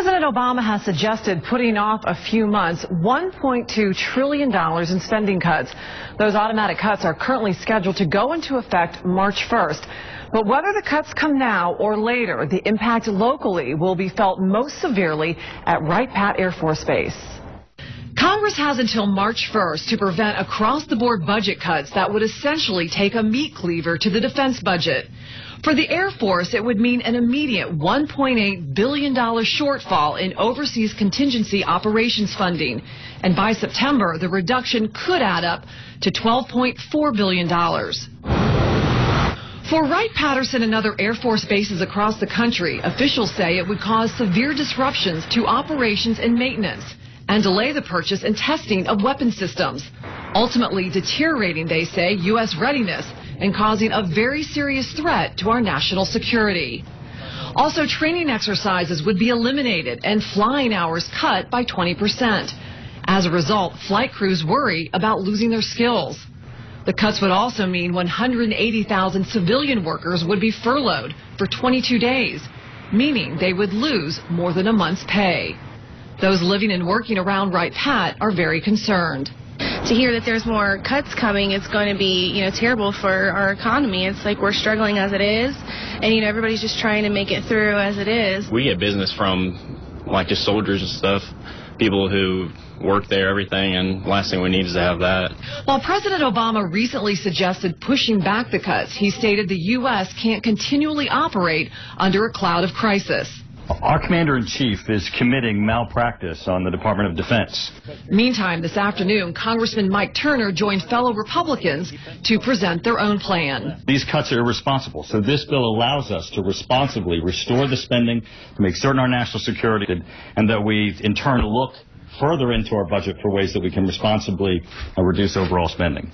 President Obama has suggested putting off a few months $1.2 trillion in spending cuts. Those automatic cuts are currently scheduled to go into effect March 1st. But whether the cuts come now or later, the impact locally will be felt most severely at Wright-Patt Air Force Base. Congress has until March 1st to prevent across-the-board budget cuts that would essentially take a meat cleaver to the defense budget. For the Air Force, it would mean an immediate $1.8 billion shortfall in overseas contingency operations funding. And by September, the reduction could add up to $12.4 billion. For Wright-Patterson and other Air Force bases across the country, officials say it would cause severe disruptions to operations and maintenance and delay the purchase and testing of weapon systems, ultimately deteriorating, they say, U.S. readiness and causing a very serious threat to our national security. Also, training exercises would be eliminated and flying hours cut by 20%. As a result, flight crews worry about losing their skills. The cuts would also mean 180,000 civilian workers would be furloughed for 22 days, meaning they would lose more than a month's pay. Those living and working around Wright-Patt are very concerned. To hear that there's more cuts coming, it's going to be, terrible for our economy. It's like we're struggling as it is, and, everybody's just trying to make it through as it is. We get business from, just soldiers and stuff, people who work there, everything, and last thing we need is to have that. While President Obama recently suggested pushing back the cuts, he stated the U.S. can't continually operate under a cloud of crisis. Our Commander-in-Chief is committing malpractice on the Department of Defense. Meantime, this afternoon, Congressman Mike Turner joined fellow Republicans to present their own plan. These cuts are irresponsible, so this bill allows us to responsibly restore the spending, to make certain our national security, and that we, in turn, look further into our budget for ways that we can responsibly reduce overall spending.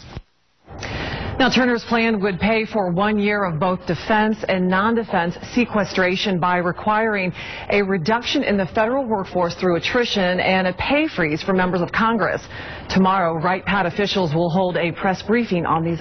Now, Turner's plan would pay for 1 year of both defense and non-defense sequestration by requiring a reduction in the federal workforce through attrition and a pay freeze for members of Congress. Tomorrow, Wright-Patt officials will hold a press briefing on these